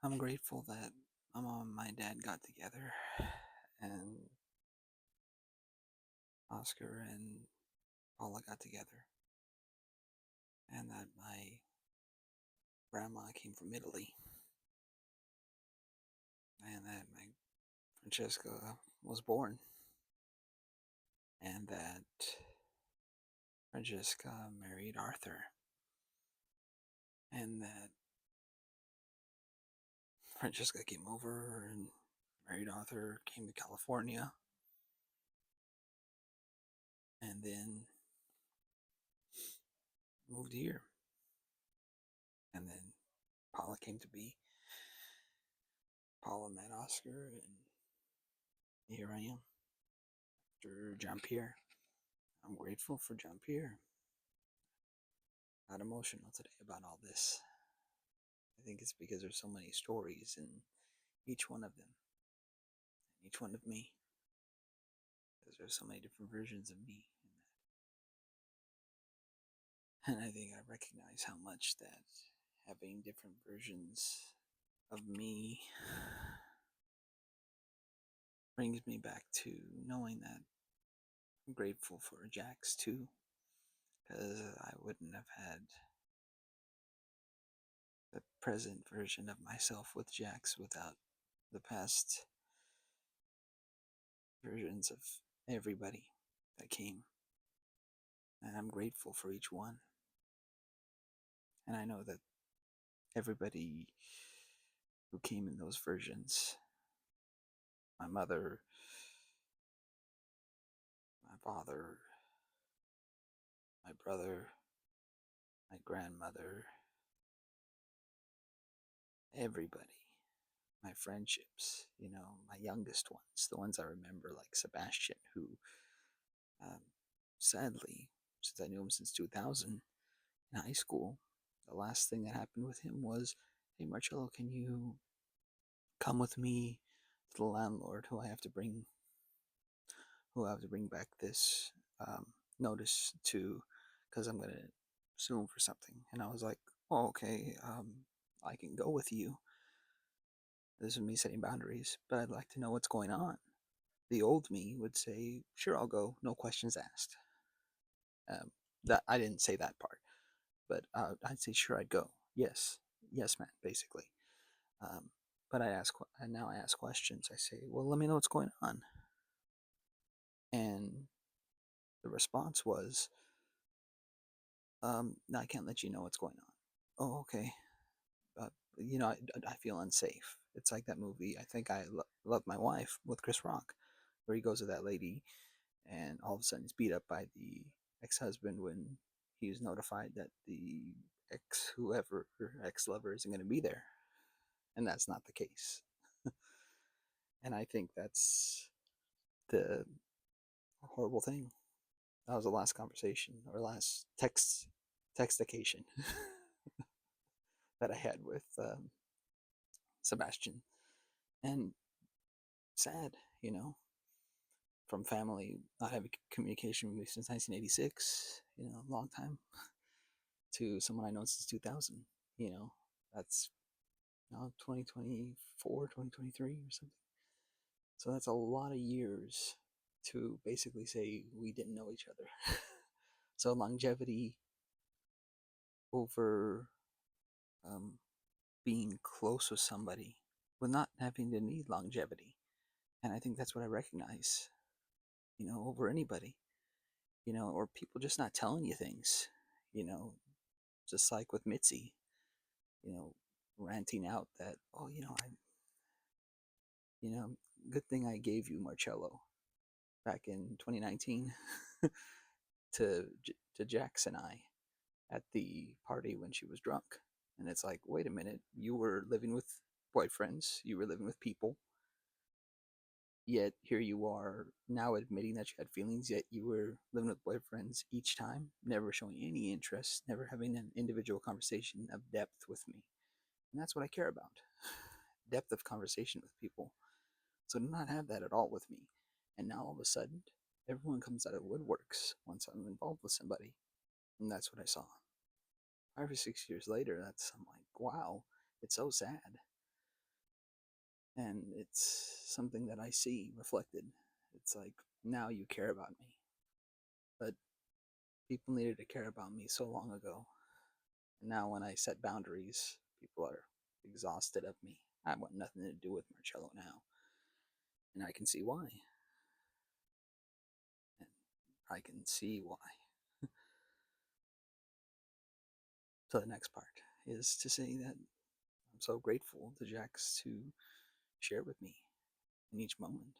I'm grateful that my mom and my dad got together, and Oscar and Paula got together, and that my grandma came from Italy, and that my Francesca was born, and that Francesca married Arthur, and that Francesca came over and married Arthur, came to California, and then moved here, and then Paula came to be. Paula met Oscar, and here I am after Jean Pierre. I'm grateful for Jean Pierre. Got emotional today about all this. I think it's because there's so many stories in each one of them, and each one of me, because there's so many different versions of me in that. And I think I recognize how much that having different versions of me brings me back to knowing that I'm grateful for Jax too, because I wouldn't have had the present version of myself with Jax without the past versions of everybody that came. And I'm grateful for each one. And I know that everybody who came in those versions, my mother, my father, my brother, my grandmother, everybody, my friendships, my youngest ones, the ones I remember, like Sebastian, who um, sadly, since I knew him since 2000 in high school, the last thing that happened with him was, hey, Marcello, can you come with me to the landlord who I have to bring back this um, notice to, because I'm gonna sue him for something. And I was like, oh, okay, I can go with you. This is me setting boundaries, but I'd like to know what's going on. The old me would say, sure, I'll go, no questions asked. That I didn't say that part, but I'd say, sure, I'd go. Yes, yes, man, basically. Um, but and now I ask questions. I say, well, let me know what's going on. And the response was, no, I can't let you know what's going on. Oh, okay. Uh, I feel unsafe. It's like that movie, I think Love My Wife with Chris Rock, where he goes to that lady and all of a sudden he's beat up by the ex-husband when he's notified that the whoever, her ex-lover isn't going to be there. And that's not the case. And I think that's the horrible thing. That was the last conversation or last textication that I had with Sebastian. And sad, from family not having communication with me since 1986, a long time, to someone I know since 2000, that's now 2024, 2023 or something. So that's a lot of years to basically say we didn't know each other. So longevity over um, being close with somebody with not having to need longevity. And I think that's what I recognize, over anybody, or people just not telling you things, you know, just like with Mitzi, you know, ranting out that, oh, you know, good thing I gave you Marcello back in 2019 to to Jax and I at the party when she was drunk. And it's like, wait a minute, you were living with boyfriends, you were living with people, yet here you are now admitting that you had feelings, yet you were living with boyfriends each time, never showing any interest, never having an individual conversation of depth with me. And that's what I care about, depth of conversation with people. So to not have that at all with me, and now all of a sudden, everyone comes out of woodworks once I'm involved with somebody. And that's what I saw. 5 or 6 years later, I'm like, wow, it's so sad. And it's something that I see reflected. It's like, now you care about me. But people needed to care about me so long ago. And now when I set boundaries, people are exhausted of me. I want nothing to do with Marcello now. And I can see why. And I can see why. So the next part is to say that I'm so grateful to Jax to share with me in each moment.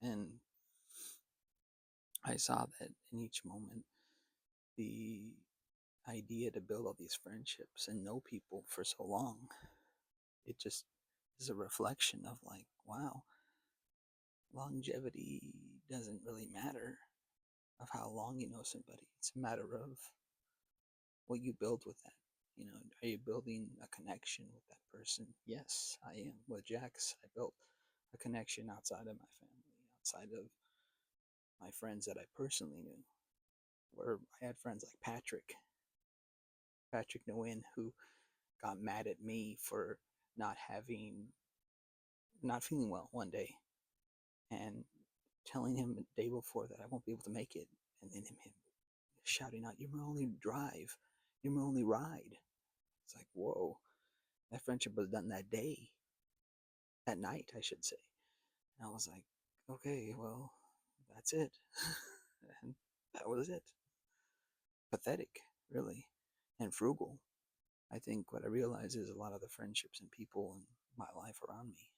And I saw that in each moment, the idea to build all these friendships and know people for so long, it just is a reflection of like, wow, longevity doesn't really matter of how long you know somebody. It's a matter of what you build with that. You know, are you building a connection with that person? Yes, I am. With Jax, I built a connection outside of my family, outside of my friends that I personally knew. Where I had friends like Patrick Nguyen, who got mad at me for not having, not feeling well one day, and telling him the day before that I won't be able to make it, and then him shouting out, "You're my only drive, you're my only ride." It's like, whoa, that friendship was done that day, that night, I should say. And I was like, okay, well, that's it. And that was it. Pathetic, really, and frugal. I think what I realized is a lot of the friendships and people in my life around me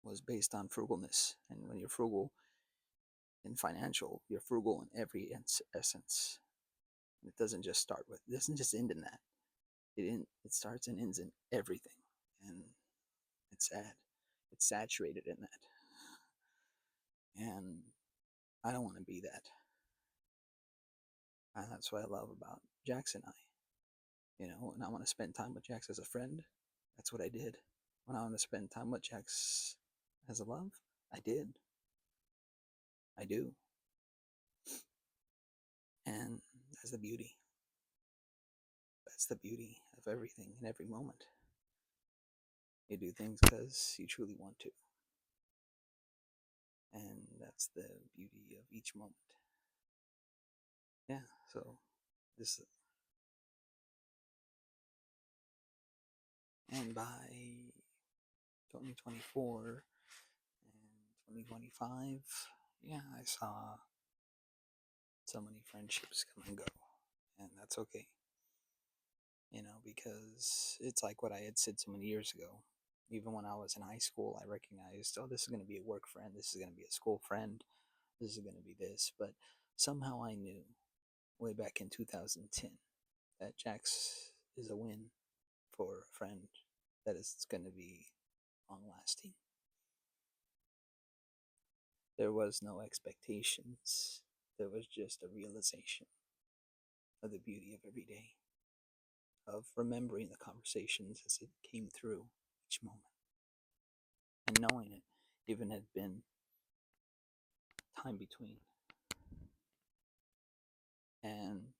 was based on frugalness. And when you're frugal in financial, you're frugal in every essence. It doesn't just start with, it doesn't just end in that. It starts and ends in everything. And it's sad. It's saturated in that. And I don't want to be that. And that's what I love about Jax and I. You know, and I want to spend time with Jax as a friend. That's what I did. When I want to spend time with Jax as a love, I did. I do. And that's the beauty. That's the beauty of everything in every moment. You do things because you truly want to. And that's the beauty of each moment. Yeah, so this, and by 2024 and 2025, yeah, I saw so many friendships come and go. And that's okay. You know, because it's like what I had said so many years ago. Even when I was in high school, I recognized, oh, this is going to be a work friend, this is going to be a school friend, this is going to be this. But somehow I knew way back in 2010 that Jax is a win for a friend that is going to be long lasting. There was no expectations, there was just a realization of the beauty of every day, of remembering the conversations as it came through each moment, and knowing it, even had been time between. And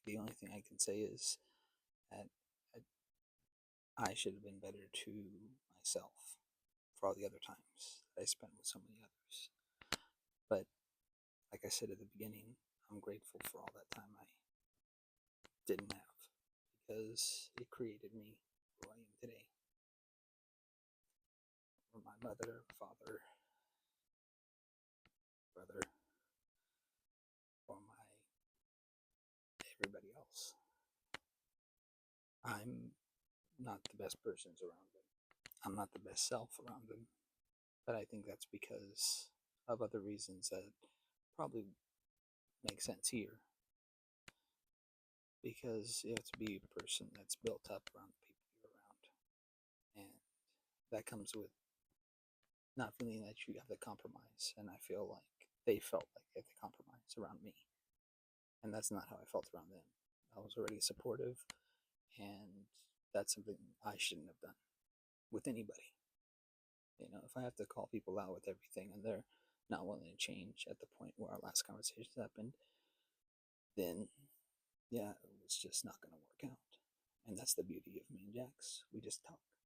the only thing I can say is that I should have been better to myself for all the other times that I spent with so many others. But like I said at the beginning, I'm grateful for all that time I didn't have, because it created me who I am today. For my mother, father, brother, or my everybody else. I'm not the best persons around them. I'm not the best self around them. But I think that's because of other reasons that probably make sense here. Because you have to be a person that's built up around the people you're around. And that comes with not feeling that you have to compromise. And I feel like they felt like they had to compromise around me. And that's not how I felt around them. I was already supportive, and that's something I shouldn't have done with anybody. You know, if I have to call people out with everything and they're not willing to change at the point where our last conversations happened, then yeah, it's just not going to work out. And that's the beauty of me and Jax. We just talk.